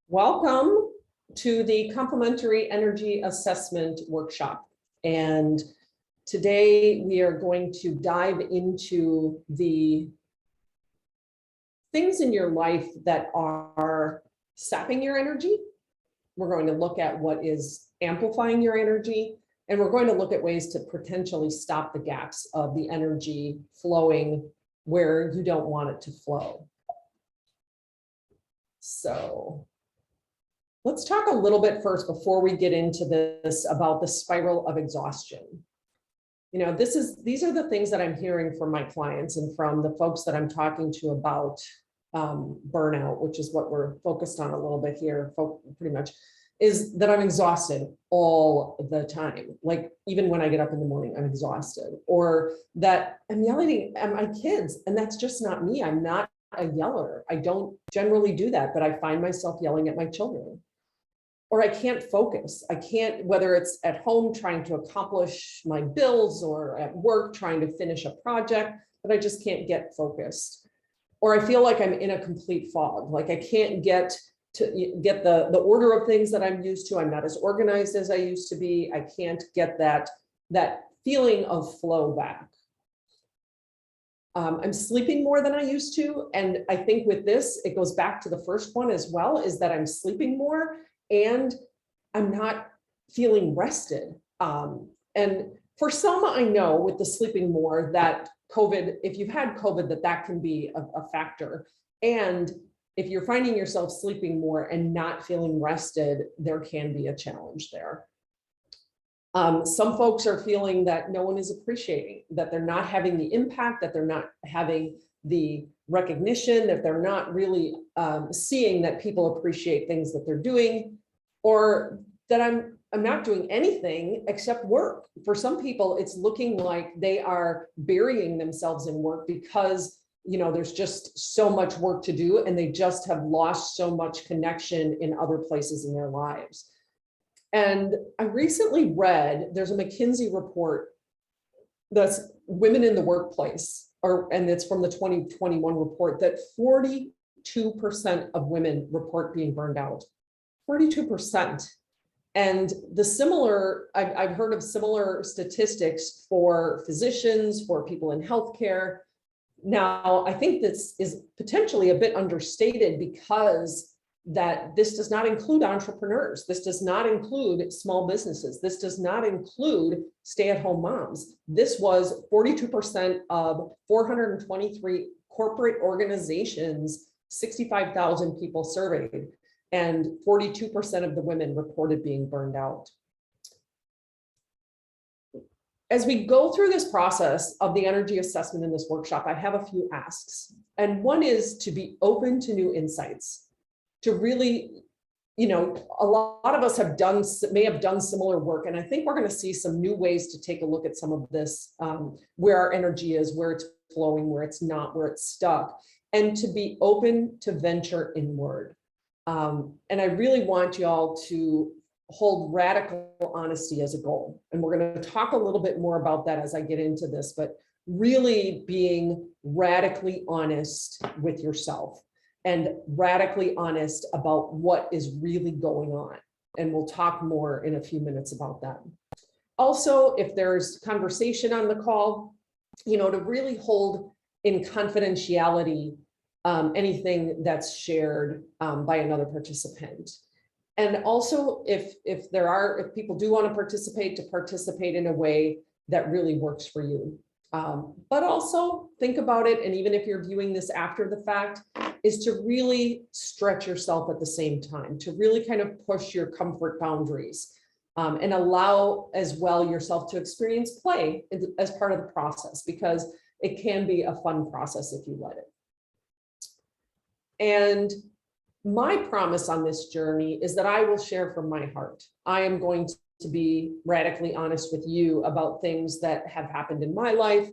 Welcome to the Complementary Energy Assessment Workshop. And today we are going to dive into the things in your life that are sapping your energy. We're going to look at what is amplifying your energy, and we're going to look at ways to potentially stop the gaps of the energy flowing where you don't want it to flow. So let's talk a little bit first before we get into this about the spiral of exhaustion. You know, these are the things that I'm hearing from my clients and from the folks that I'm talking to about burnout, which is what we're focused on a little bit here, pretty much, is that I'm exhausted all the time. Like even when I get up in the morning, I'm exhausted, or that I'm yelling at my kids, and that's just not me. I'm not a yeller. I don't generally do that, but I find myself yelling at my children. Or I can't focus. I can't, whether it's at home trying to accomplish my bills or at work trying to finish a project, but I just can't get focused. Or I feel like I'm in a complete fog. Like I can't get the order of things that I'm used to. I'm not as organized as I used to be. I can't get that feeling of flow back. I'm sleeping more than I used to. And I think with this, it goes back to the first one as well, is that I'm sleeping more and I'm not feeling rested. And for some, I know with the sleeping more that COVID, if you've had COVID, that can be a factor. And if you're finding yourself sleeping more and not feeling rested, there can be a challenge there. Some folks are feeling that no one is appreciating, that they're not having the impact, that they're not having the recognition, that they're not really seeing that people appreciate things that they're doing, or that I'm not doing anything except work. For some people, it's looking like they are burying themselves in work because, you know, there's just so much work to do and they just have lost so much connection in other places in their lives. And I recently read, there's a McKinsey report that's women in the workplace, and it's from the 2021 report, that 42% of women report being burned out. 42%. And I've heard of similar statistics for physicians, for people in healthcare. Now, I think this is potentially a bit understated because that this does not include entrepreneurs. This does not include small businesses. This does not include stay-at-home moms. This was 42% of 423 corporate organizations, 65,000 people surveyed, and 42% of the women reported being burned out. As we go through this process of the energy assessment in this workshop, I have a few asks. And one is to be open to new insights. To really, you know, a lot of us may have done similar work. And I think we're going to see some new ways to take a look at some of this, where our energy is, where it's flowing, where it's not, where it's stuck, and to be open to venture inward. And I really want y'all to hold radical honesty as a goal. And we're going to talk a little bit more about that as I get into this, but really being radically honest with yourself and radically honest about what is really going on. And we'll talk more in a few minutes about that. Also, if there's conversation on the call, you know, to really hold in confidentiality anything that's shared by another participant. And also, if people do want to participate in a way that really works for you. But also think about it, and even if you're viewing this after the fact, is to really stretch yourself at the same time, to really kind of push your comfort boundaries and allow as well yourself to experience play as part of the process, because it can be a fun process if you let it. And my promise on this journey is that I will share from my heart. I am going to be radically honest with you about things that have happened in my life.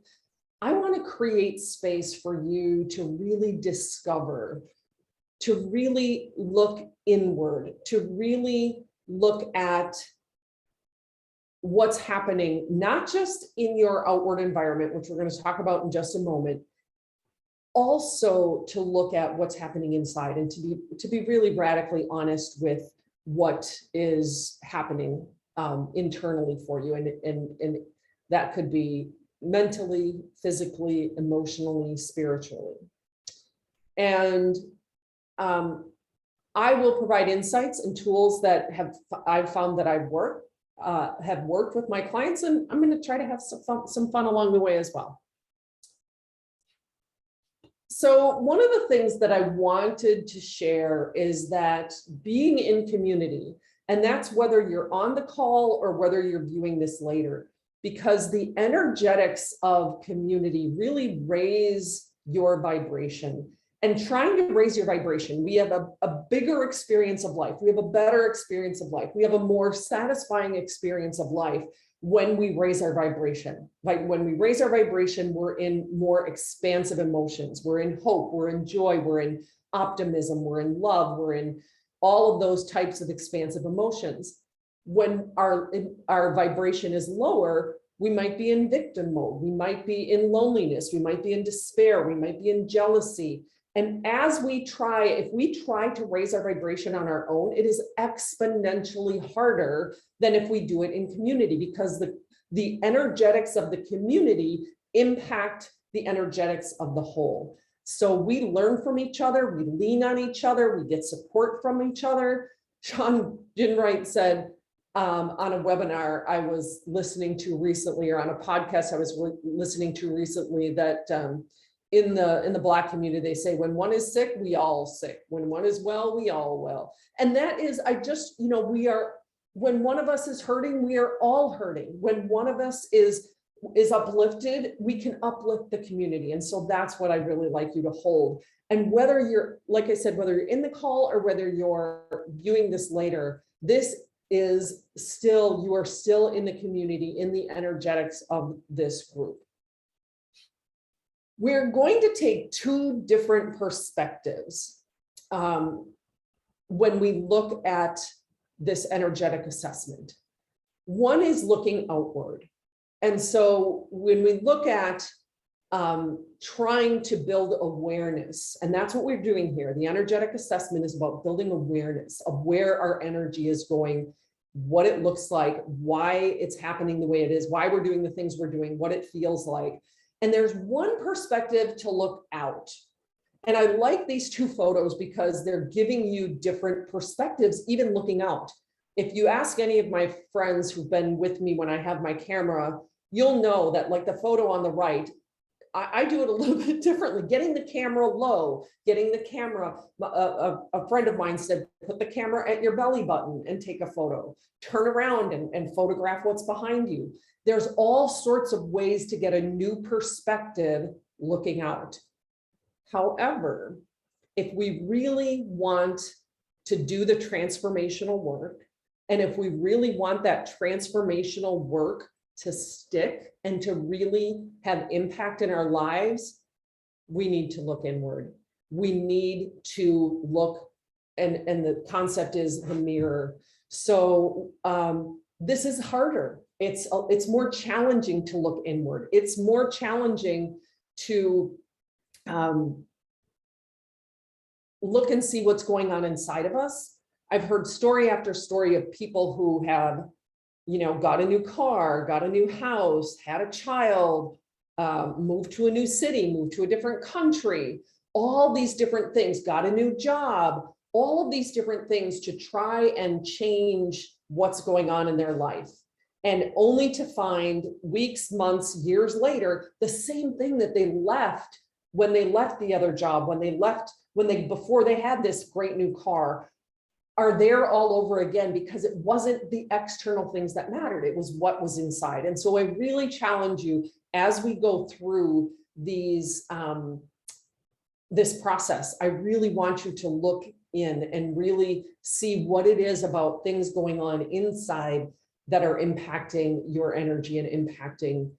I want to create space for you to really discover, to really look inward, to really look at what's happening, not just in your outward environment, which we're going to talk about in just a moment, also to look at what's happening inside and to be really radically honest with what is happening internally for you. And that could be mentally, physically, emotionally, spiritually. And I will provide insights and tools that I've found that have worked with my clients, and I'm going to try to have some fun along the way as well. So one of the things that I wanted to share is that being in community, and that's whether you're on the call or whether you're viewing this later, because the energetics of community really raise your vibration. And trying to raise your vibration, we have a bigger experience of life. We have a better experience of life. We have a more satisfying experience of life when we raise our vibration. Like when we raise our vibration, we're in more expansive emotions. We're in hope, we're in joy, we're in optimism, we're in love, we're in all of those types of expansive emotions. When our vibration is lower, we might be in victim mode. We might be in loneliness. We might be in despair. We might be in jealousy. And if we try to raise our vibration on our own, it is exponentially harder than if we do it in community, because the energetics of the community impact the energetics of the whole. So we learn from each other, we lean on each other, we get support from each other. Sean Ginwright said on a webinar I was listening to recently, or on a podcast I was listening to recently, that in the Black community, they say, when one is sick, we all sick. When one is well, we all well. And that is, when one of us is hurting, we are all hurting. When one of us is uplifted, we can uplift the community. And so that's what I really like you to hold. And whether you're, like I said, whether you're in the call or whether you're viewing this later, this is still, you are still in the community, in the energetics of this group. We're going to take two different perspectives when we look at this energetic assessment. One is looking outward. And so when we look at trying to build awareness, and that's what we're doing here, the energetic assessment is about building awareness of where our energy is going, what it looks like, why it's happening the way it is, why we're doing the things we're doing, what it feels like. And there's one perspective to look out. And I like these two photos because they're giving you different perspectives, even looking out. If you ask any of my friends who've been with me when I have my camera, you'll know that, like the photo on the right, I do it a little bit differently, getting the camera low, getting the camera, a friend of mine said, put the camera at your belly button and take a photo, turn around and photograph what's behind you. There's all sorts of ways to get a new perspective looking out. However, if we really want to do the transformational work, and if we really want that transformational work to stick and to really have impact in our lives, we need to look inward. We need to look, and the concept is the mirror. So this is harder. It's more challenging to look inward. It's more challenging to look and see what's going on inside of us. I've heard story after story of people who have, got a new car, got a new house, had a child, moved to a new city, moved to a different country, all these different things, got a new job, all of these different things to try and change what's going on in their life. And only to find weeks, months, years later, the same thing that they left when they left the other job, before they had this great new car, are there all over again, because it wasn't the external things that mattered. It was what was inside. And so I really challenge you, as we go through these, this process, I really want you to look in and really see what it is about things going on inside that are impacting your energy and impacting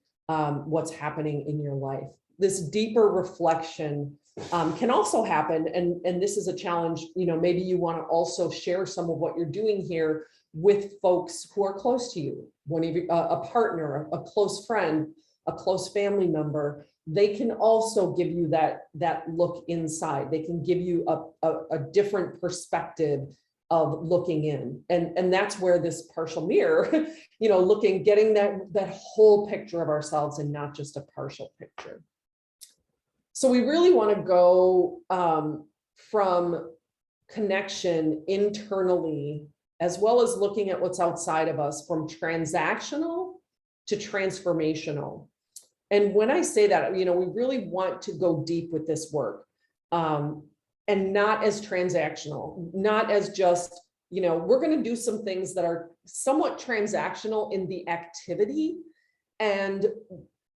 what's happening in your life. This deeper reflection can also happen, and this is a challenge. Maybe you want to also share some of what you're doing here with folks who are close to you, one of you, a partner, a close friend, a close family member, they can also give you that look inside. They can give you a different perspective of looking in. And that's where this partial mirror, getting that whole picture of ourselves and not just a partial picture. So we really want to go from connection internally, as well as looking at what's outside of us, from transactional to transformational. And when I say that, we really want to go deep with this work, and not as transactional, not as just, we're going to do some things that are somewhat transactional in the activity. And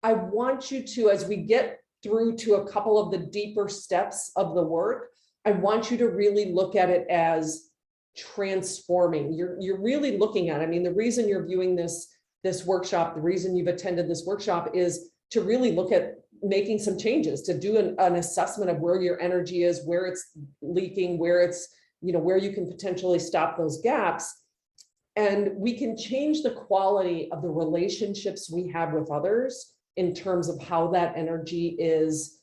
I want you to, as we get through to a couple of the deeper steps of the work, I want you to really look at it as transforming. You're really looking at, the reason you're viewing this workshop, the reason you've attended this workshop is to really look at making some changes, to do an assessment of where your energy is, where it's leaking, where it's, where you can potentially stop those gaps. And we can change the quality of the relationships we have with others in terms of how that energy is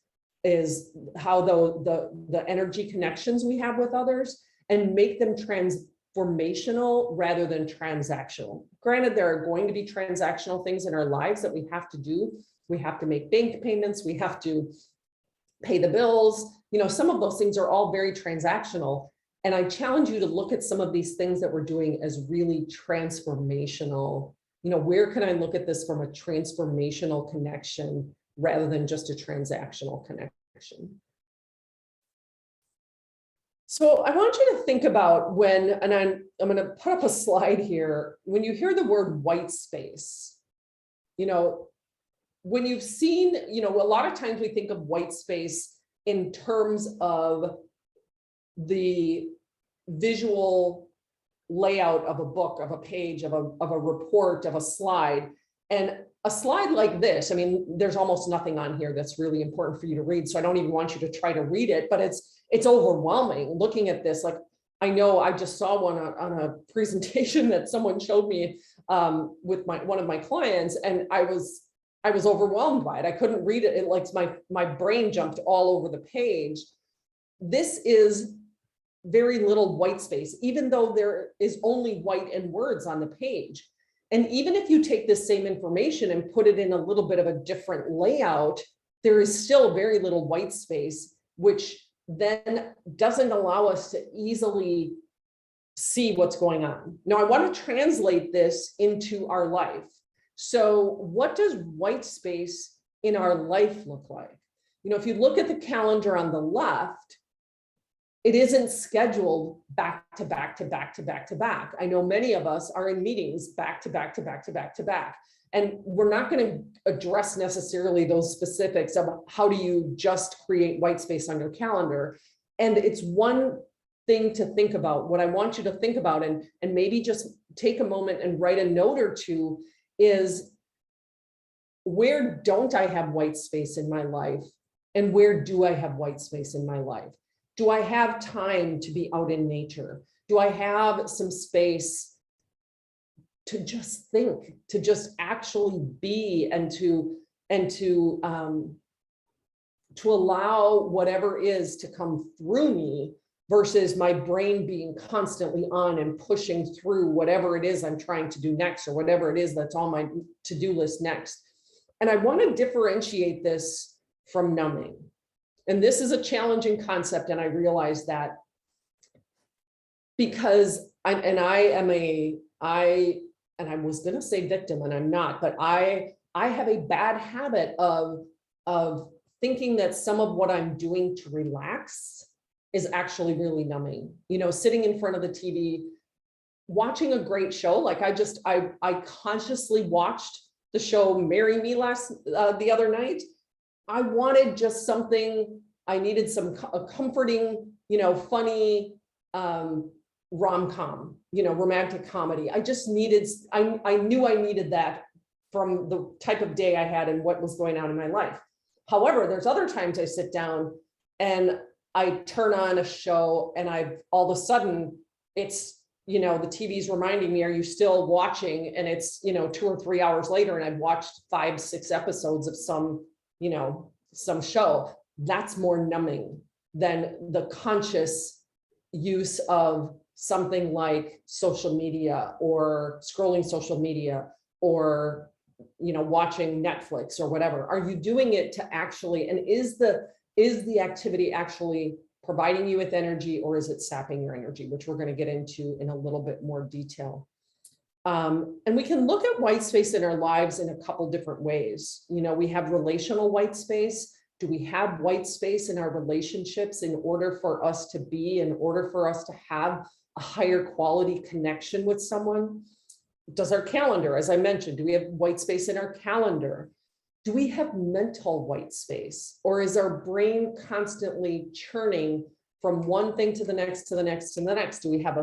how the energy connections we have with others, and make them transformational rather than transactional. Granted, there are going to be transactional things in our lives that we have to do. We have to make bank payments. We have to pay the bills. Some of those things are all very transactional. And I challenge you to look at some of these things that we're doing as really transformational. Where can I look at this from a transformational connection rather than just a transactional connection? So I want you to think about when, and I'm going to put up a slide here, when you hear the word white space, when you've seen, a lot of times we think of white space in terms of the visual layout of a book, of a page, of a report, of a slide. And a slide like this, there's almost nothing on here that's really important for you to read. So I don't even want you to try to read it, but it's overwhelming looking at this. Like, I know I just saw one on a presentation that someone showed me with one of my clients, and I was overwhelmed by it. I couldn't read it. It like my brain jumped all over the page. This is very little white space, even though there is only white and words on the page. And even if you take this same information and put it in a little bit of a different layout, there is still very little white space, which then doesn't allow us to easily see what's going on. Now, I want to translate this into our life. So what does white space in our life look like? If you look at the calendar on the left, it isn't scheduled back to back to back to back to back. I know many of us are in meetings back to back to back to back to back. And we're not going to address necessarily those specifics of how do you just create white space on your calendar. And it's one thing to think about. What I want you to think about, and maybe just take a moment and write a note or two, is where don't I have white space in my life? And where do I have white space in my life? Do I have time to be out in nature? Do I have some space to just think, to just actually be, and to allow whatever is to come through me, versus my brain being constantly on and pushing through whatever it is I'm trying to do next, or whatever it is that's on my to-do list next. And I want to differentiate this from numbing. And this is a challenging concept, and I realize that, because I was going to say victim, and I'm not, but I have a bad habit of thinking that some of what I'm doing to relax is actually really numbing. Sitting in front of the TV, watching a great show. Like I consciously watched the show Marry Me the other night. I wanted just something, I needed a comforting, funny rom-com, romantic comedy. I just needed, I knew I needed that from the type of day I had and what was going on in my life. However, there's other times I sit down and I turn on a show and all of a sudden it's, the TV's reminding me, are you still watching? And it's, 2 or 3 hours later, and I've watched 5, 6 episodes of some, some show, that's more numbing than the conscious use of something like social media or scrolling social media or watching Netflix or whatever. Are you doing it to actually, and is the activity actually providing you with energy, or is it sapping your energy, which we're going to get into in a little bit more detail. And we can look at white space in our lives in a couple different ways. We have relational white space. Do we have white space in our relationships in order for us to have a higher quality connection with someone? Does our calendar, as I mentioned, do we have white space in our calendar? Do we have mental white space, or is our brain constantly churning from one thing to the next, to the next, to the next? Do we have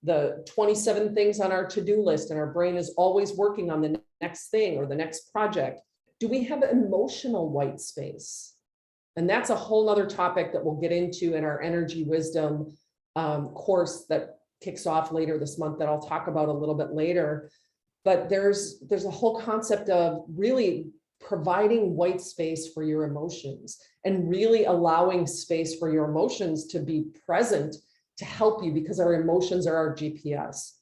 the 27 things on our to-do list and our brain is always working on the next thing or the next project? Do we have emotional white space? And that's a whole nother topic that we'll get into in our energy wisdom course that kicks off later this month that I'll talk about a little bit later. But there's a whole concept of really providing white space for your emotions and really allowing space for your emotions to be present to help you, because our emotions are our GPS.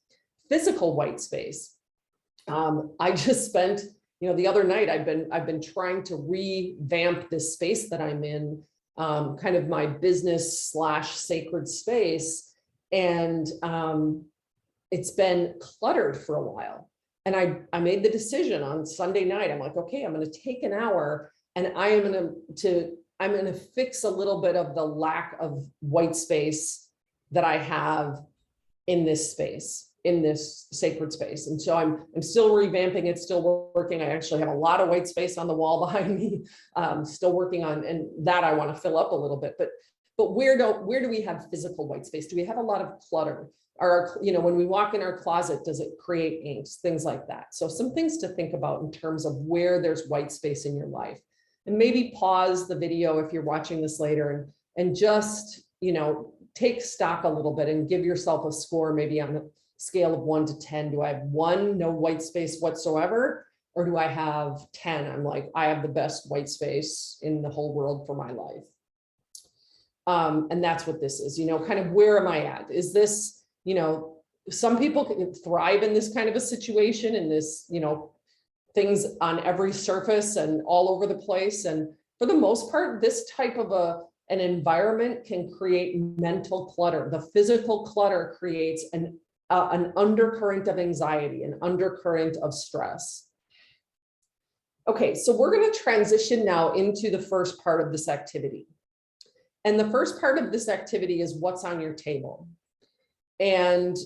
Physical white space. I just spent, the other night, I've been trying to revamp this space that I'm in, kind of my business / sacred space. And it's been cluttered for a while. And I made the decision on Sunday night. I'm like, okay, I'm going to take an hour and I'm going to fix a little bit of the lack of white space that I have in this space, in this sacred space. And so I'm still revamping it, still working. I actually have a lot of white space on the wall behind me, still working on, and that I want to fill up a little bit. But where do we have physical white space? Do we have a lot of clutter? When we walk in our closet, does it create angst? Things like that. So some things to think about in terms of where there's white space in your life. And maybe pause the video if you're watching this later and just, take stock a little bit and give yourself a score, maybe on a scale of 1 to 10. Do I have 1, no white space whatsoever? Or do I have 10? I'm like, I have the best white space in the whole world for my life. And that's what this is, kind of where am I at? Is this, some people can thrive in this kind of a situation, in this, things on every surface and all over the place. And for the most part, this type of an environment can create mental clutter. The physical clutter creates an undercurrent of anxiety, an undercurrent of stress. Okay, so we're going to transition now into the first part of this activity. And the first part of this activity is what's on your table. And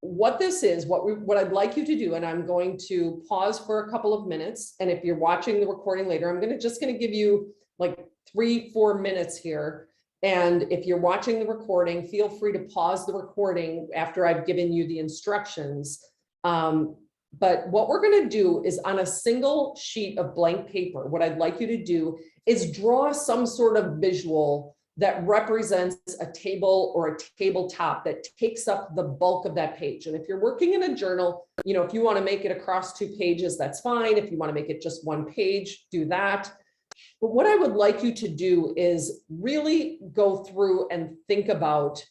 what this is, what I'd like you to do, and I'm going to pause for a couple of minutes. And if you're watching the recording later, I'm just going to give you like 3-4 minutes here. And if you're watching the recording, feel free to pause the recording after I've given you the instructions. But what we're going to do is, on a single sheet of blank paper, what I'd like you to do is draw some sort of visual that represents a table or a tabletop that takes up the bulk of that page. And if you're working in a journal, if you want to make it across 2 pages, that's fine. If you want to make it just 1 page, do that. But what I would like you to do is really go through and think about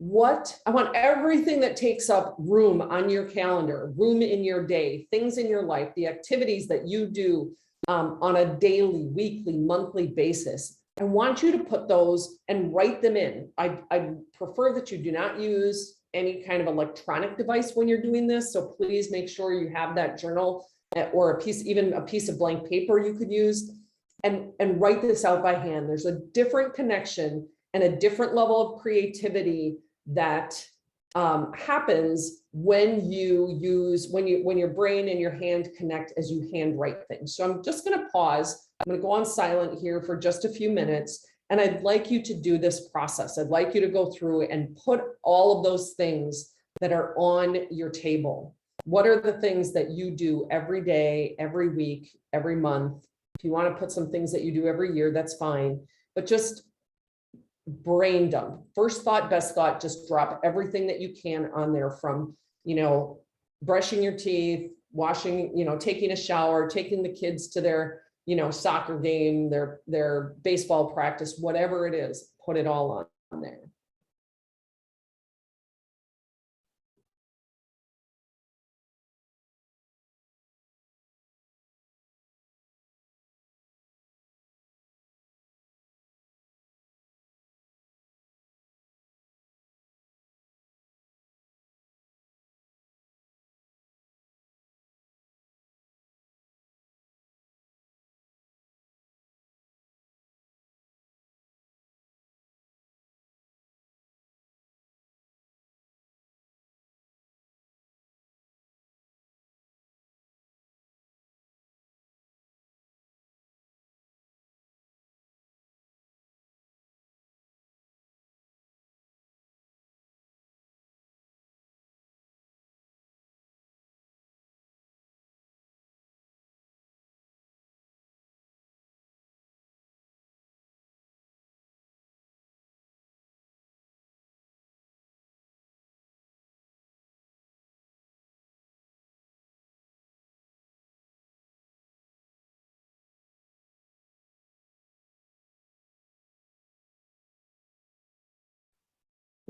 I want everything that takes up room on your calendar, room in your day, things in your life, the activities that you do on a daily, weekly, monthly basis. I want you to put those and write them in. I prefer that you do not use any kind of electronic device when you're doing this. So please make sure you have that journal or even a piece of blank paper you could use, and write this out by hand. There's a different connection and a different level of creativity that happens when your brain and your hand connect as you handwrite things. So I'm just going to pause. I'm going to go on silent here for just a few minutes. And I'd like you to do this process. I'd like you to go through and put all of those things that are on your table. What are the things that you do every day, every week, every month? If you want to put some things that you do every year, that's fine. But just brain dump. First thought, best thought, just drop everything that you can on there, from, brushing your teeth, washing, taking a shower, taking the kids to their soccer game, their baseball practice, whatever it is, put it all on there.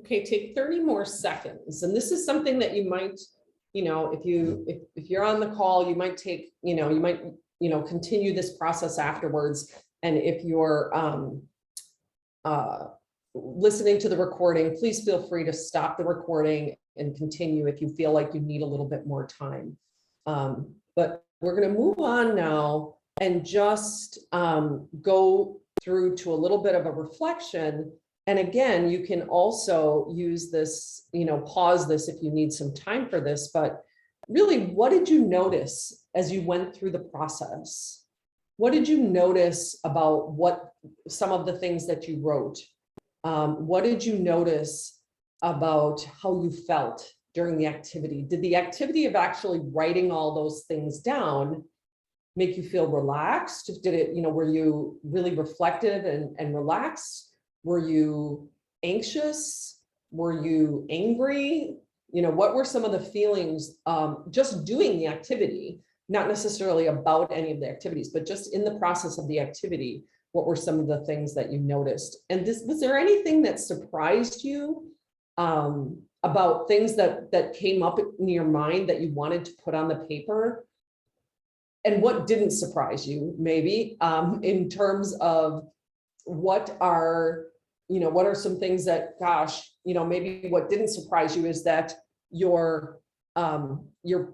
Okay, take 30 more seconds. And this is something that you might, if you're on the call, you might take, you might, continue this process afterwards. And if you're listening to the recording, please feel free to stop the recording and continue if you feel like you need a little bit more time. But we're going to move on now and just go through to a little bit of a reflection. And again, you can also use this, pause this if you need some time for this, but really, what did you notice as you went through the process? What did you notice about some of the things that you wrote? What did you notice about how you felt during the activity? Did the activity of actually writing all those things down make you feel relaxed? Did it, were you really reflective and relaxed? Were you anxious? Were you angry? What were some of the feelings just doing the activity, not necessarily about any of the activities, but just in the process of the activity? What were some of the things that you noticed? And was there anything that surprised you about things that came up in your mind that you wanted to put on the paper? And what didn't surprise you, maybe, in terms of what are some things that, gosh, maybe what didn't surprise you is that your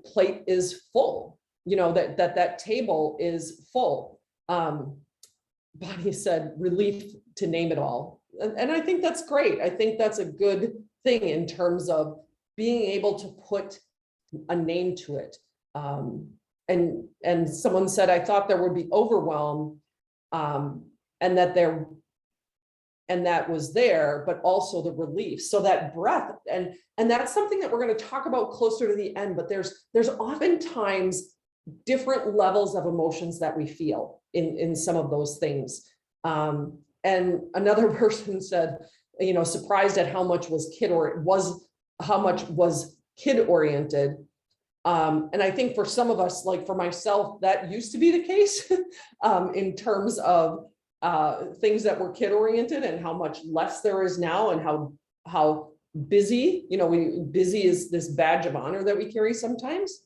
plate is full, that table is full. Bonnie said relief to name it all. And I think that's great. I think that's a good thing in terms of being able to put a name to it. And someone said, I thought there would be overwhelm, and that was there, but also the relief. So that breath, and that's something that we're going to talk about closer to the end, but there's oftentimes different levels of emotions that we feel in some of those things. And another person said, surprised at how much was kid oriented. And I think for some of us, like for myself, that used to be the case in terms of things that were kid oriented and how much less there is now, and how busy, busy is this badge of honor that we carry sometimes.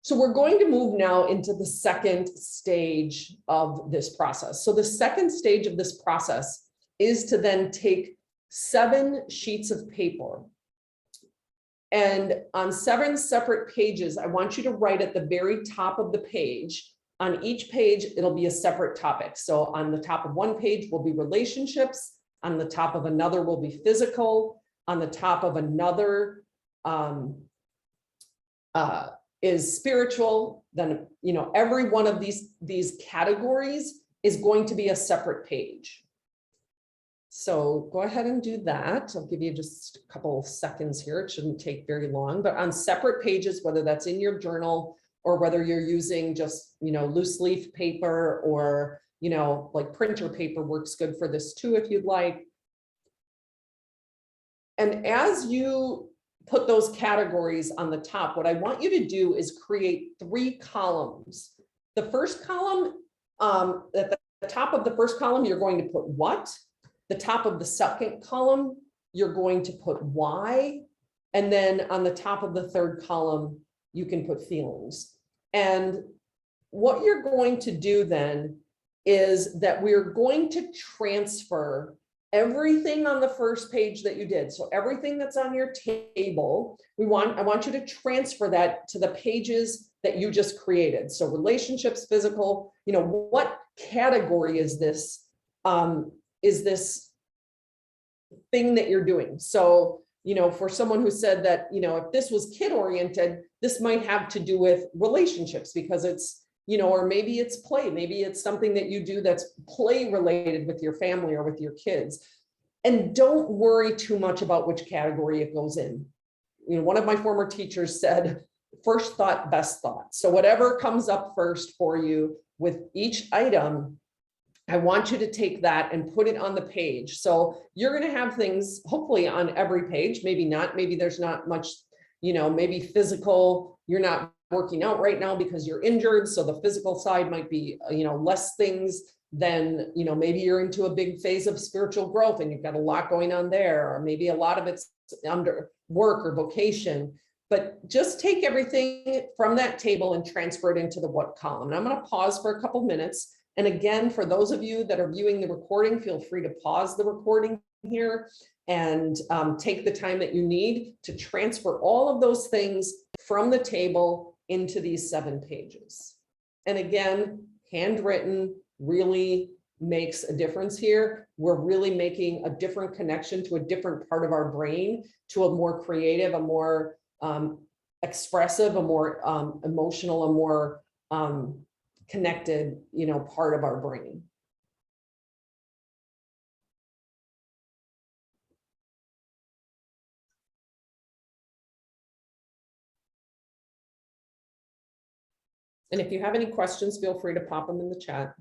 So we're going to move now into the second stage of this process. So the second stage of this process is to then take 7 sheets of paper. And on 7 separate pages, I want you to write at the very top of the page. On each page, it'll be a separate topic. So on the top of one page will be relationships. On the top of another will be physical. On the top of another is spiritual. Then, every one of these categories is going to be a separate page. So go ahead and do that. I'll give you just a couple of seconds here. It shouldn't take very long, but on separate pages, whether that's in your journal or whether you're using just, loose leaf paper, or, like printer paper works good for this too, if you'd like. And as you put those categories on the top, what I want you to do is create 3 columns. The first column At the top of the first column, you're going to put what. The top of the second column, you're going to put why. And then on the top of the third column, you can put feelings. And what you're going to do then is that we're going to transfer everything on the first page that you did. So everything that's on your table, I want you to transfer that to the pages that you just created. So relationships, physical, what category is this thing that you're doing? So, for someone who said that, if this was kid oriented, this might have to do with relationships because it's, or maybe it's play, maybe it's something that you do that's play related with your family or with your kids. And don't worry too much about which category it goes in. One of my former teachers said, first thought, best thought. So whatever comes up first for you with each item, I want you to take that and put it on the page. So you're going to have things hopefully on every page, maybe not, maybe there's not much, maybe physical, you're not working out right now because you're injured. So the physical side might be, less things than, maybe you're into a big phase of spiritual growth and you've got a lot going on there, or maybe a lot of it's under work or vocation. But just take everything from that table and transfer it into the what column. And I'm going to pause for a couple of minutes. And again, for those of you that are viewing the recording, feel free to pause the recording here and take the time that you need to transfer all of those things from the table into these 7 pages. And again, handwritten really makes a difference here. We're really making a different connection to a different part of our brain, to a more creative, a more expressive, a more emotional, a more connected, part of our brain. And if you have any questions, feel free to pop them in the chat.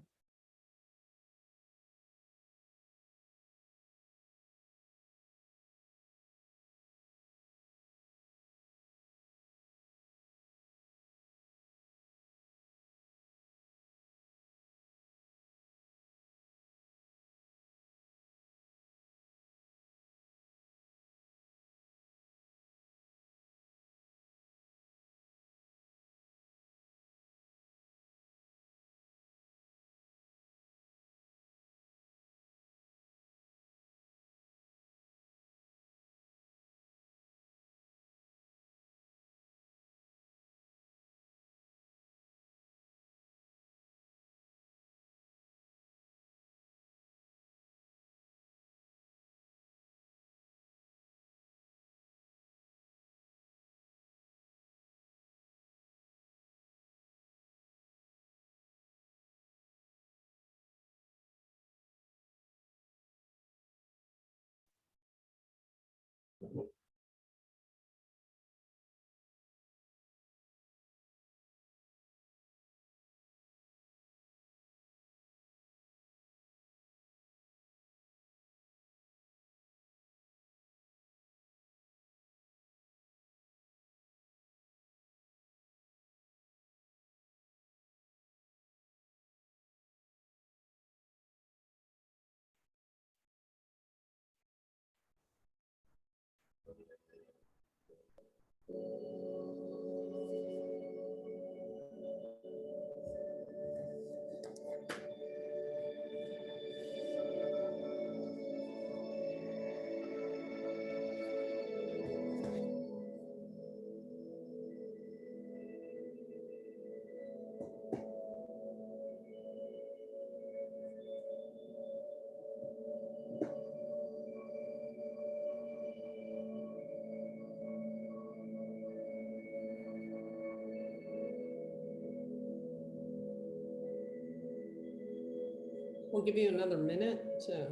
We'll give you another minute to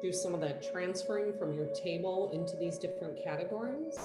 do some of that transferring from your table into these different categories.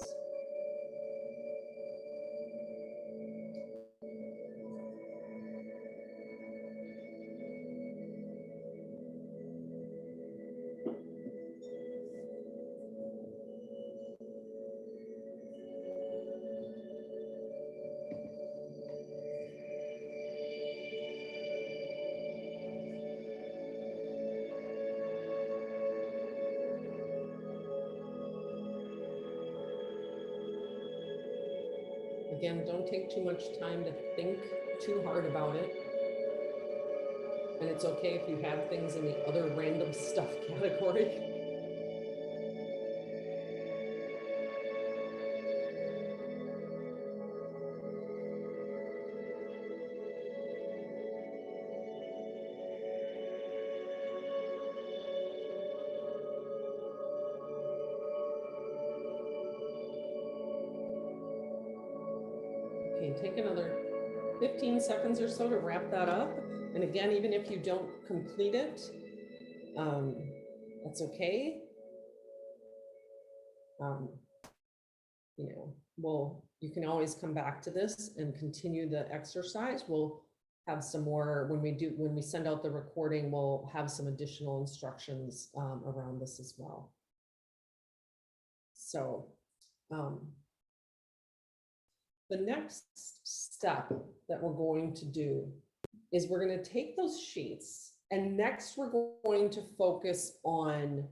Again, don't take too much time to think too hard about it. And it's okay if you have things in the other random stuff category. Okay, take another 15 seconds or so to wrap that up. And again, even if you don't complete it, that's okay. You can always come back to this and continue the exercise. We'll have some more when we send out the recording, we'll have some additional instructions around this as well. So the next step that we're going to do is we're going to take those sheets, and next we're going to focus on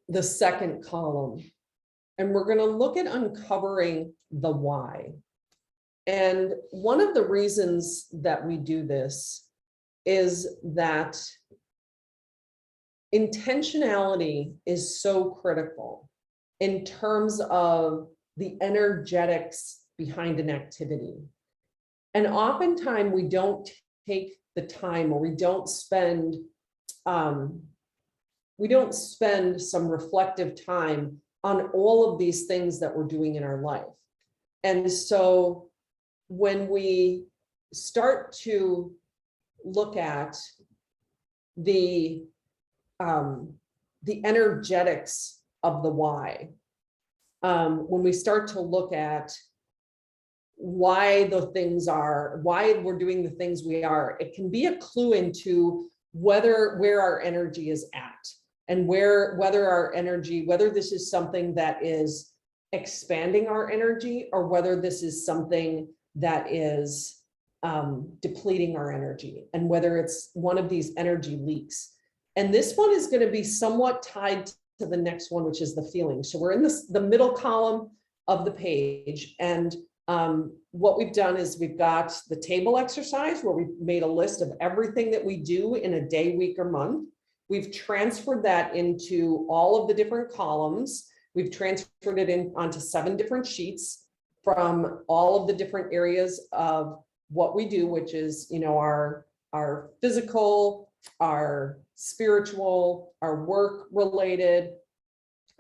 the second column. And we're going to look at uncovering the why. And one of the reasons that we do this is that intentionality is so critical in terms of the energetics behind an activity. And oftentimes we don't take the time, or we don't spend some reflective time on all of these things that we're doing in our life. And so when we start to look at the energetics of the why, when we start to look at why we're doing the things we are, it can be a clue into where our energy is at. And whether this is something that is expanding our energy, or whether this is something that is depleting our energy, and whether it's one of these energy leaks. And this one is going to be somewhat tied to the next one, which is the feeling. So we're in the middle column of the page. And what we've done is we've got the table exercise where we've made a list of everything that we do in a day, week, or month. We've transferred that into all of the different columns. We've transferred it onto 7 different sheets from all of the different areas of what we do, which is, our physical, our spiritual, our work related,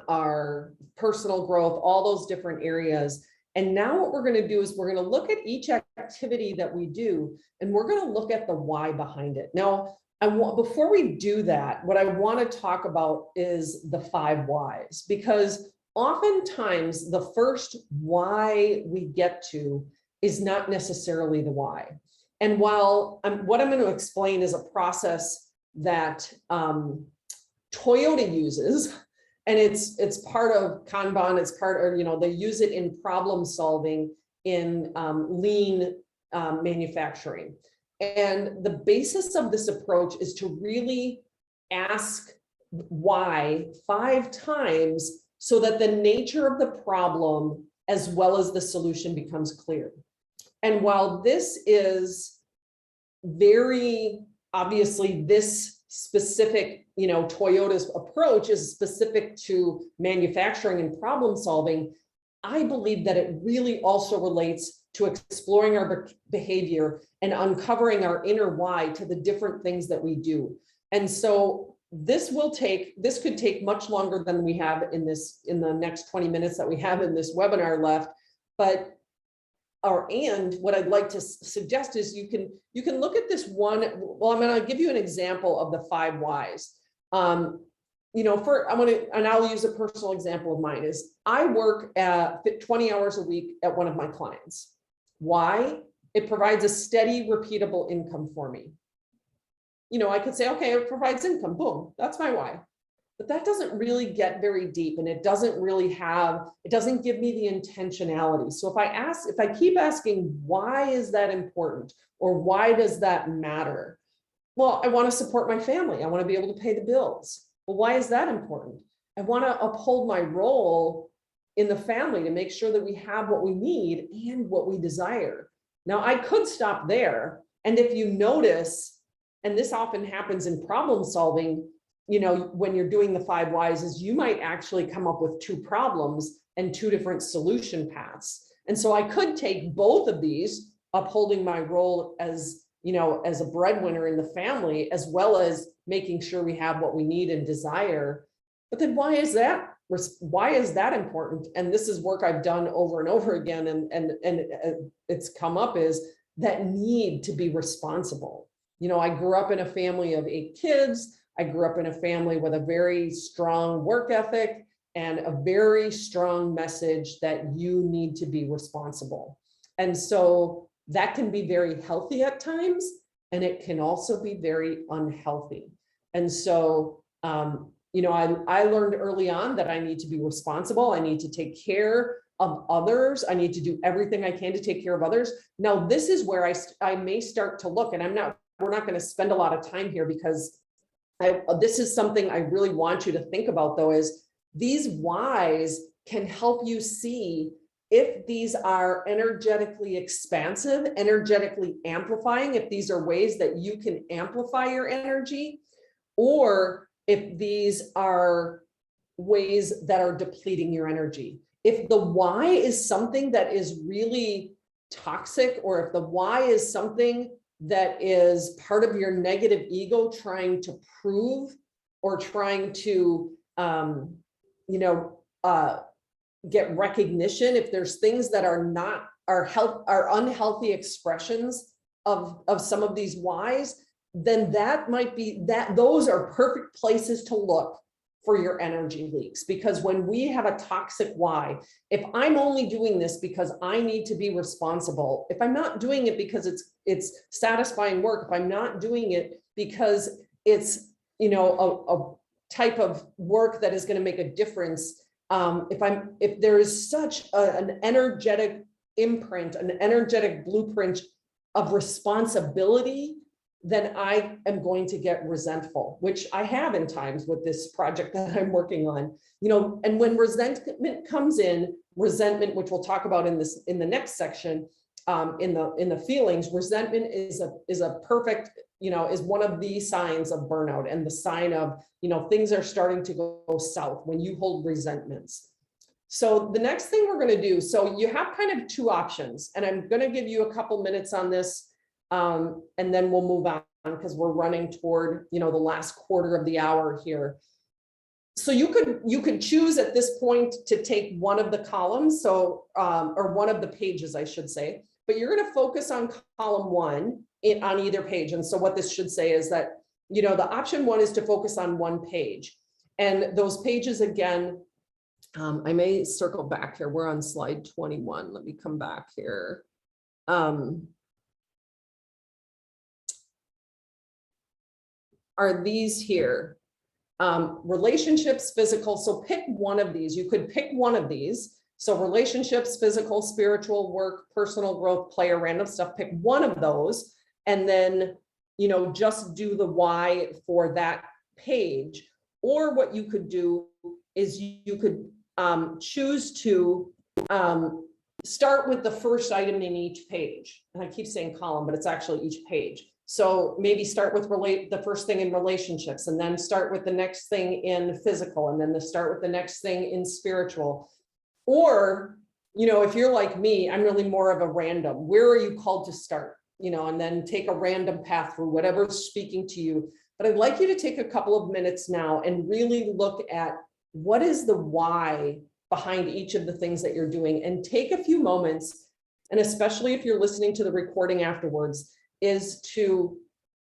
our personal growth, all those different areas. And now what we're going to do is we're going to look at each activity that we do, and we're going to look at the why behind it. Now, before we do that, what I want to talk about is the 5 whys, because oftentimes the first why we get to is not necessarily the why. And while what I'm going to explain is a process that Toyota uses, and it's part of Kanban, it's part of, they use it in problem solving in lean manufacturing. And the basis of this approach is to really ask why 5 times so that the nature of the problem as well as the solution becomes clear. And while this is very obviously, this specific, Toyota's approach is specific to manufacturing and problem solving, I believe that it really also relates to exploring our behavior and uncovering our inner why to the different things that we do. And so this could take much longer than we have in the next 20 minutes that we have in this webinar left. And what I'd like to suggest is you can look at this one. Well, I'm going to give you an example of the 5 whys. And I'll use a personal example of mine is I work at 20 hours a week at one of my clients. Why? It provides a steady, repeatable income for me. I could say, okay, it provides income, boom, that's my why. But that doesn't really get very deep, and it doesn't give me the intentionality. So if I keep asking, why is that important? Or why does that matter? Well, I want to support my family. I want to be able to pay the bills. Well, why is that important? I want to uphold my role in the family to make sure that we have what we need and what we desire. Now, I could stop there. And if you notice, and this often happens in problem solving, when you're doing the 5 whys, is you might actually come up with 2 problems and 2 different solution paths. And so I could take both of these, upholding my role as, as a breadwinner in the family, as well as making sure we have what we need and desire. But then why is that? Why is that important? And this is work I've done over and over again, and it's come up, is that need to be responsible. I grew up in a family of 8 kids. I grew up in a family with a very strong work ethic and a very strong message that you need to be responsible. And so that can be very healthy at times, and it can also be very unhealthy. And so, I learned early on that I need to be responsible. I need to take care of others. I need to do everything I can to take care of others. Now, this is where I may start to look, and we're not going to spend a lot of time here, because this is something I really want you to think about, though, is these whys can help you see if these are energetically expansive, energetically amplifying, if these are ways that you can amplify your energy, or if these are ways that are depleting your energy. If the why is something that is really toxic, or if the why is something that is part of your negative ego trying to prove or trying to, get recognition, if there's things that are unhealthy expressions of some of these whys, then that might be those are perfect places to look for your energy leaks. Because when we have a toxic why, if I'm only doing this because I need to be responsible, if I'm not doing it because it's satisfying work, if I'm not doing it because it's a type of work that is going to make a difference, if there is such an energetic imprint, an energetic blueprint of responsibility, then I am going to get resentful, which I have in times with this project that I'm working on. And when resentment comes in, which we'll talk about in the next section, in the feelings, resentment is a perfect, is one of the signs of burnout, and the sign of, things are starting to go south when you hold resentments. So the next thing we're going to do, so you have kind of 2 options, and I'm going to give you a couple minutes on this. And then we'll move on, because we're running toward, the last quarter of the hour here. So you could choose at this point to take one of the columns, or one of the pages, I should say, but you're going to focus on column 1 on either page. And so what this should say is that, the option 1 is to focus on 1 page. And those pages, again, I may circle back here. We're on slide 21. Let me come back here. Are these here. Relationships, physical. So pick one of these. You could pick one of these. So relationships, physical, spiritual, work, personal growth, play, or random stuff. Pick one of those, and then, just do the why for that page. Or what you could do is you could choose to start with the first item in each page. And I keep saying column, but it's actually each page. So maybe start with the first thing in relationships, and then start with the next thing in physical, and then start with the next thing in spiritual. Or, if you're like me, I'm really more of a random. Where are you called to start? And then take a random path through whatever's speaking to you. But I'd like you to take a couple of minutes now and really look at what is the why behind each of the things that you're doing, and take a few moments, and especially if you're listening to the recording afterwards, is to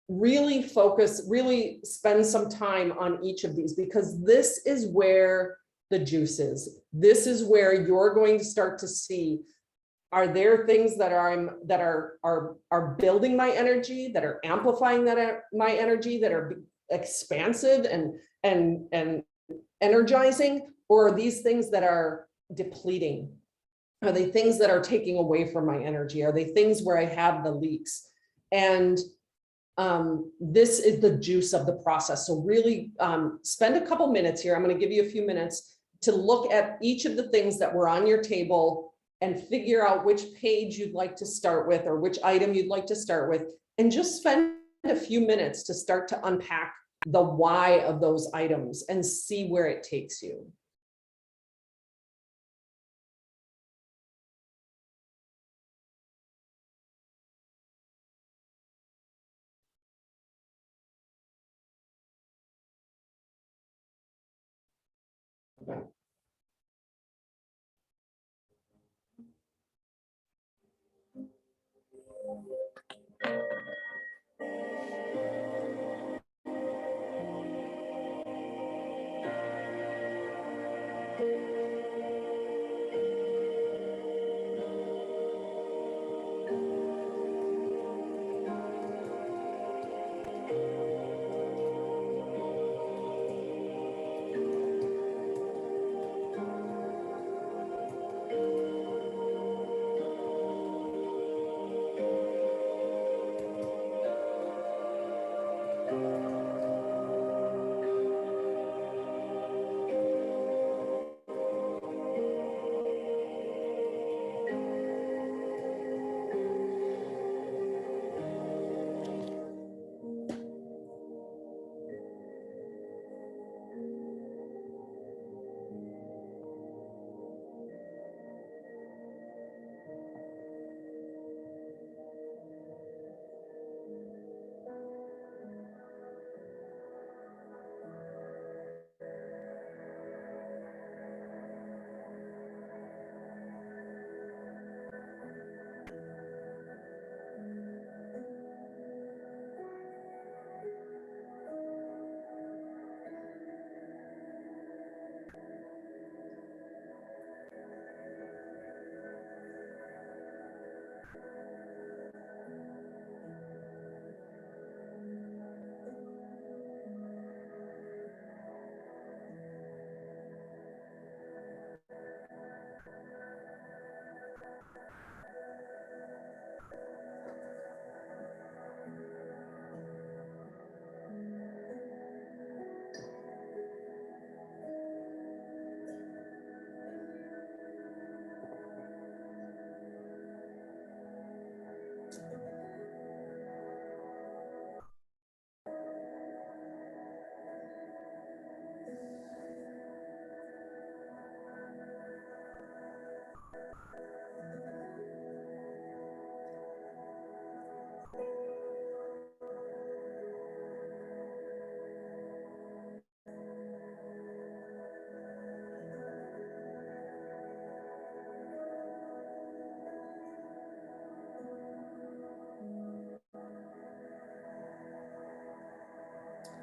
really focus, really spend some time on each of these, because this is where the juice is. This is where you're going to start to see, are there things that are building my energy, that are amplifying my energy, that are expansive and energizing, or are these things that are depleting? Are they things that are taking away from my energy? Are they things where I have the leaks? And this is the juice of the process. So really spend a couple minutes here. I'm going to give you a few minutes to look at each of the things that were on your table and figure out which page you'd like to start with or which item you'd like to start with, and just spend a few minutes to start to unpack the why of those items and see where it takes you. Okay.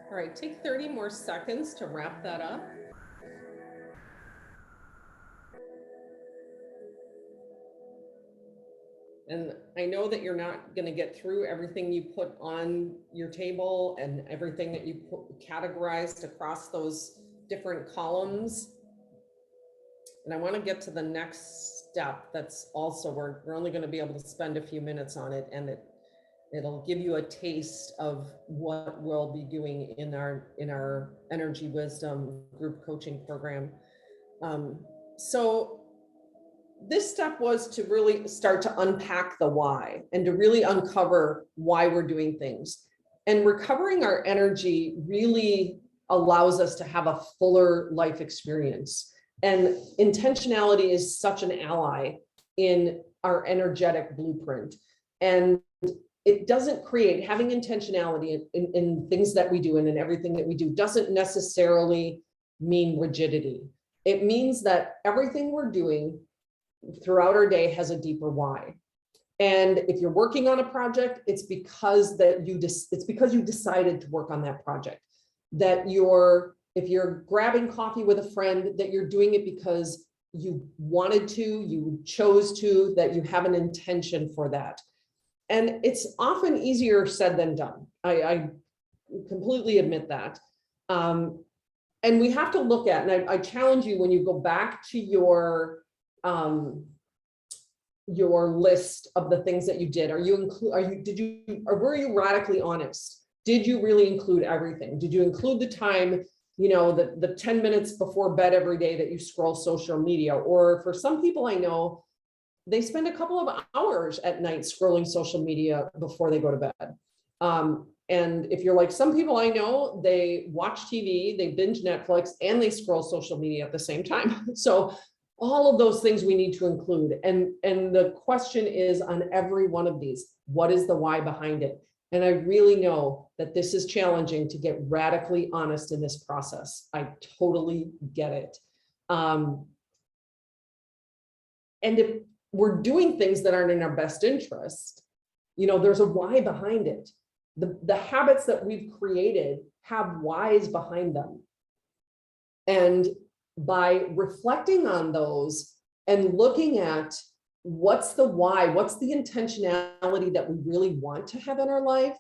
All right, take 30 more seconds to wrap that up. And I know that you're not going to get through everything you put on your table and everything that you categorized across those different columns. And I want to get to the next step. That's also, we're only going to be able to spend a few minutes on it, and it'll give you a taste of what we'll be doing in our Energy Wisdom group coaching program. So this step was to really start to unpack the why and to really uncover why we're doing things. And recovering our energy really allows us to have a fuller life experience. And intentionality is such an ally in our energetic blueprint. And it doesn't create, having intentionality in things that we do and in everything that we do doesn't necessarily mean rigidity. It means that everything we're doing throughout our day has a deeper why. And if you're working on a project, it's because you decided to work on that project. That if you're grabbing coffee with a friend, that you're doing it because you wanted to, you chose to, that you have an intention for that. And it's often easier said than done. I completely admit that. And we have to look at, and I challenge you, when you go back to your list of the things that you did, were you radically honest? Did you really include everything? Did you include the time the 10 minutes before bed every day that you scroll social media. Or for some people I know, they spend a couple of hours at night scrolling social media before they go to bed. And if you're like some people I know, they watch TV, they binge Netflix, and they scroll social media at the same time. So all of those things we need to include. And the question is on every one of these, what is the why behind it? And I really know that this is challenging to get radically honest in this process. I totally get it. And if we're doing things that aren't in our best interest, there's a why behind it. The habits that we've created have whys behind them. And by reflecting on those and looking at what's the why, what's the intentionality that we really want to have in our life,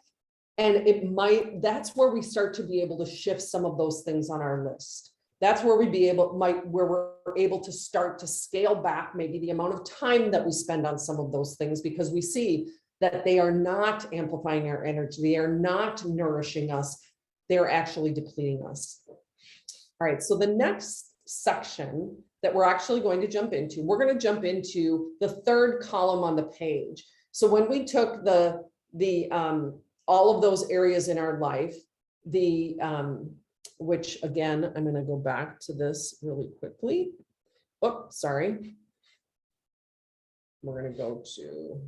and that's where we start to be able to shift some of those things on our list. That's where where we're able to start to scale back maybe the amount of time that we spend on some of those things, because we see that they are not amplifying our energy. They are not nourishing us. They're actually depleting us. All right, so the next section that we're actually going to jump into, we're going to jump into the third column on the page. So when we took all of those areas in our life, which again, I'm going to go back to this really quickly. Oh, sorry. We're going to go to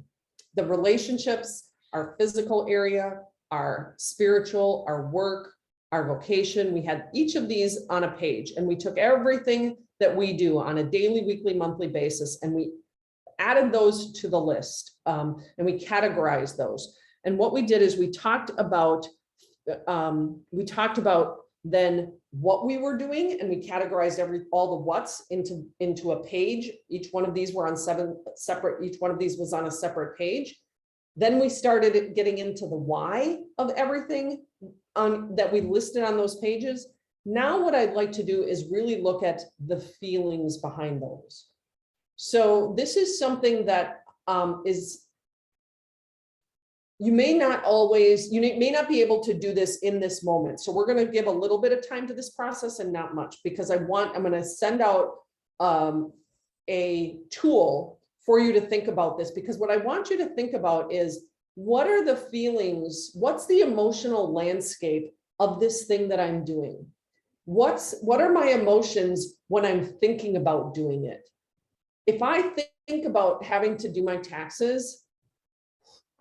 the relationships, our physical area, our spiritual, our work, our vocation. We had each of these on a page, and we took everything that we do on a daily, weekly, monthly basis, and we added those to the list, and we categorized those. And what we did is we talked about then what we were doing, and we categorized all the what's into a page. Each one of these were on each one of these was on a separate page. Then we started getting into the why of everything that we listed on those pages. Now what I'd like to do is really look at the feelings behind those. So this is something that you may not be able to do this in this moment. So we're going to give a little bit of time to this process and not much, because I'm going to send out a tool for you to think about this, because what I want you to think about is, what are the feelings? What's the emotional landscape of this thing that I'm doing? What are my emotions when I'm thinking about doing it? If I think about having to do my taxes,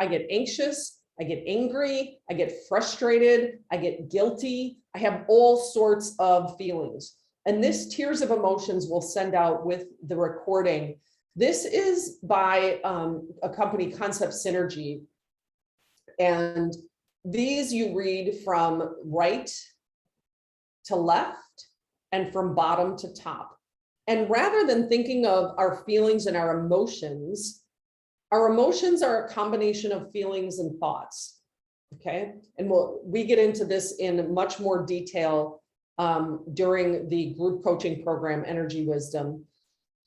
I get anxious, I get angry, I get frustrated, I get guilty. I have all sorts of feelings. And this tiers of emotions will send out with the recording. This is by a company, Concept Synergy. And these you read from right to left and from bottom to top. And rather than thinking of our feelings and our emotions are a combination of feelings and thoughts. Okay. And we get into this in much more detail during the group coaching program, Energy Wisdom.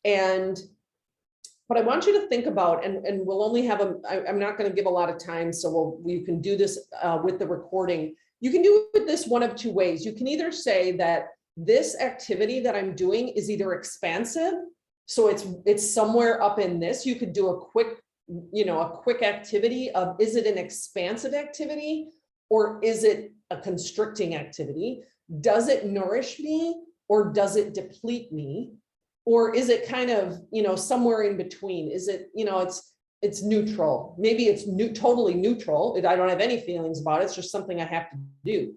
But I want you to think about, and we'll only have I'm not going to give a lot of time, so you can do this with the recording. You can do this one of two ways. You can either say that this activity that I'm doing is either expansive, so it's somewhere up in this. You could do a quick activity of, is it an expansive activity or is it a constricting activity? Does it nourish me or does it deplete me? Or is it kind of, somewhere in between? Is it, it's neutral. Maybe it's totally neutral. I don't have any feelings about it. It's just something I have to do,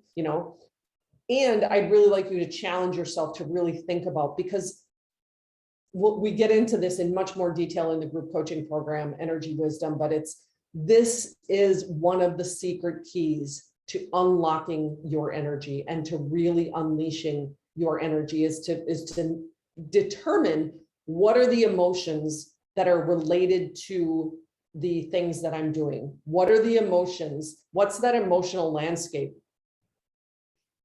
And I'd really like you to challenge yourself to really think about, because we get into this in much more detail in the group coaching program, Energy Wisdom, but this is one of the secret keys to unlocking your energy and to really unleashing your energy, is to determine what are the emotions that are related to the things that I'm doing. What are the emotions? What's that emotional landscape?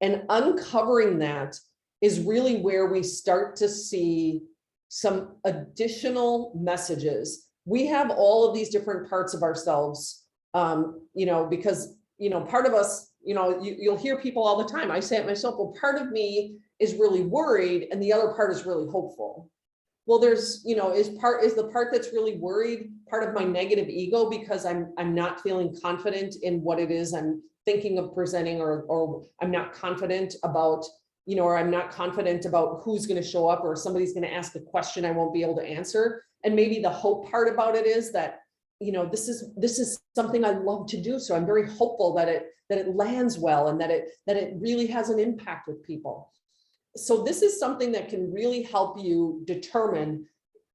And uncovering that is really where we start to see some additional messages. We have all of these different parts of ourselves, because, part of us you'll hear people all the time. I say it myself, well, part of me is really worried and the other part is really hopeful. Well, there's, is the part that's really worried part of my negative ego because I'm not feeling confident in what it is I'm thinking of presenting, or I'm not confident about, or I'm not confident about who's going to show up, or somebody's going to ask a question I won't be able to answer. And maybe the hope part about it is that, this is something I love to do. So I'm very hopeful that it lands well and that it really has an impact with people. So this is something that can really help you determine,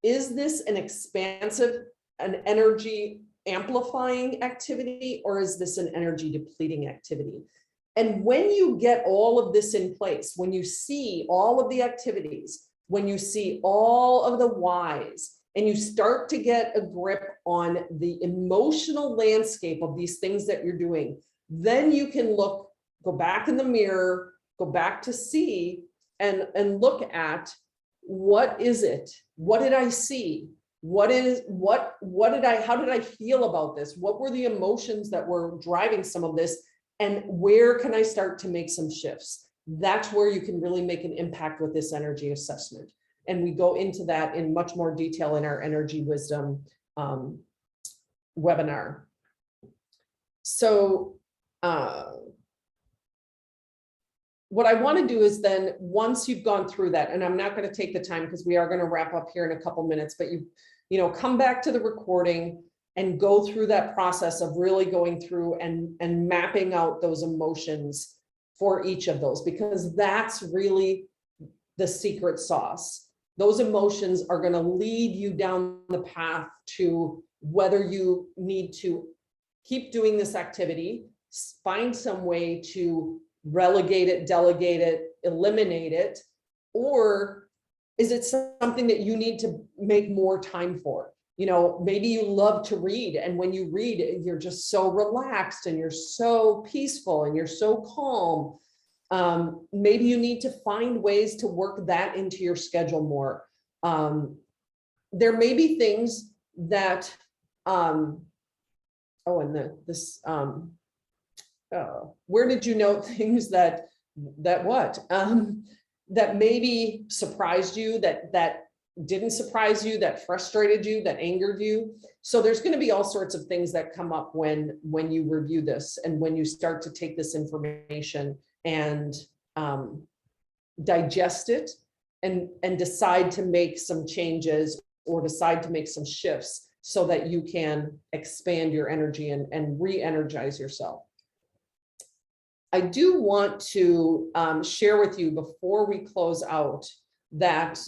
is this an expansive, an energy amplifying activity, or is this an energy depleting activity? And when you get all of this in place, when you see all of the activities, when you see all of the whys, and you start to get a grip on the emotional landscape of these things that you're doing, then you can go back in the mirror, go back to see, and look at, what is it? What did I see? How did I feel about this? What were the emotions that were driving some of this? And where can I start to make some shifts? That's where you can really make an impact with this energy assessment. And we go into that in much more detail in our Energy Wisdom webinar. So what I want to do is then, once you've gone through that, and I'm not going to take the time because we are going to wrap up here in a couple minutes, but you come back to the recording and go through that process of really going through and mapping out those emotions for each of those, because that's really the secret sauce. Those emotions are going to lead you down the path to whether you need to keep doing this activity, find some way to relegate it, delegate it, eliminate it, or is it something that you need to make more time for? Maybe you love to read, and when you read, you're just so relaxed and you're so peaceful and you're so calm. Maybe you need to find ways to work that into your schedule more. There may be things that, where did you note things that maybe surprised you, that didn't surprise you, that frustrated you, that angered you? So there's going to be all sorts of things that come up when you review this, and when you start to take this information and digest it and decide to make some changes or decide to make some shifts so that you can expand your energy and re-energize yourself. I do want to share with you before we close out that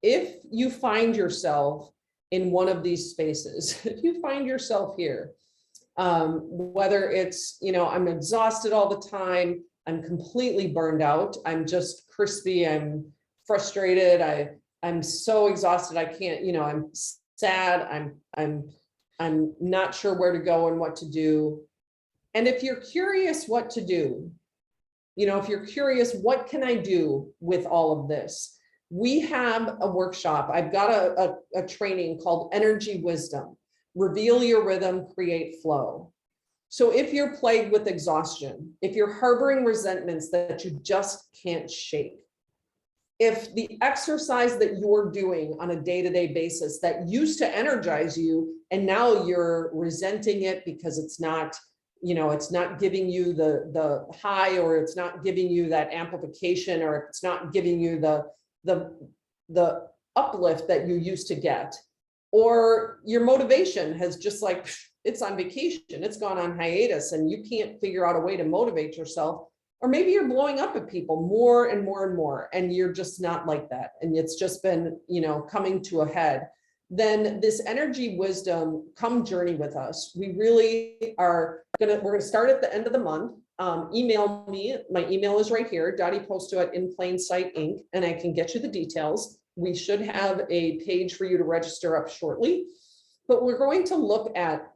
if you find yourself in one of these spaces, if you find yourself here, whether it's, I'm exhausted all the time, I'm completely burned out, I'm just crispy, I'm frustrated, I'm so exhausted, I can't, I'm sad, I'm not sure where to go and what to do. And if you're curious what to do, if you're curious, what can I do with all of this? We have a workshop. I've got a training called Energy Wisdom, Reveal Your Rhythm, Create Flow. So if you're plagued with exhaustion, if you're harboring resentments that you just can't shake, if the exercise that you're doing on a day-to-day basis that used to energize you, and now you're resenting it because it's not, it's not giving you the high, or it's not giving you that amplification, or it's not giving you the uplift that you used to get, or your motivation has just it's on vacation, it's gone on hiatus, and you can't figure out a way to motivate yourself. Or maybe you're blowing up at people more and more and more, and you're just not like that, and it's just been, coming to a head. Then this Energy Wisdom, come journey with us. We really are we're gonna start at the end of the month. Email me. My email is right here, dottie.posto@InPlainSight Inc., and I can get you the details. We should have a page for you to register up shortly, but we're going to look at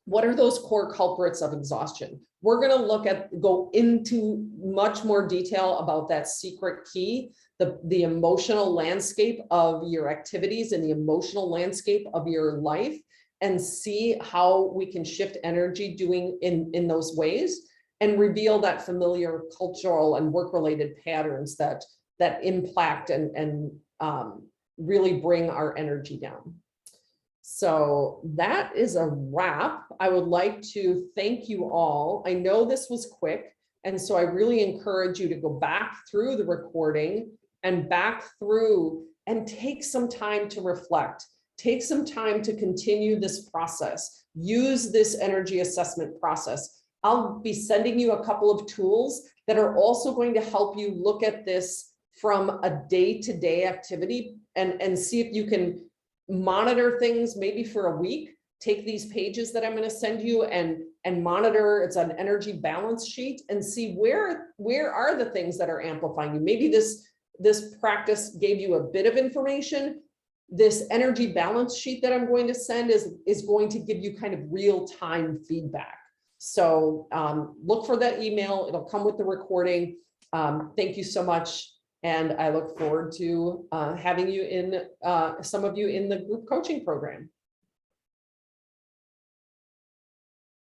what are those core culprits of exhaustion. We're going to go into much more detail about that secret key, the emotional landscape of your activities and the emotional landscape of your life, and see how we can shift energy doing in those ways. and reveal that familiar cultural and work-related patterns that impact and really bring our energy down. So that is a wrap. I would like to thank you all. I know this was quick, and so I really encourage you to go back through the recording and back through and take some time to reflect. Take some time to continue this process. Use this energy assessment process. I'll be sending you a couple of tools that are also going to help you look at this from a day-to-day activity and see if you can monitor things maybe for a week. Take these pages that I'm going to send you and monitor. It's an energy balance sheet, and see where are the things that are amplifying you. Maybe this practice gave you a bit of information. This energy balance sheet that I'm going to send is going to give you kind of real-time feedback. So look for that email. It'll come with the recording. Thank you so much. And I look forward to having you some of you in the group coaching program.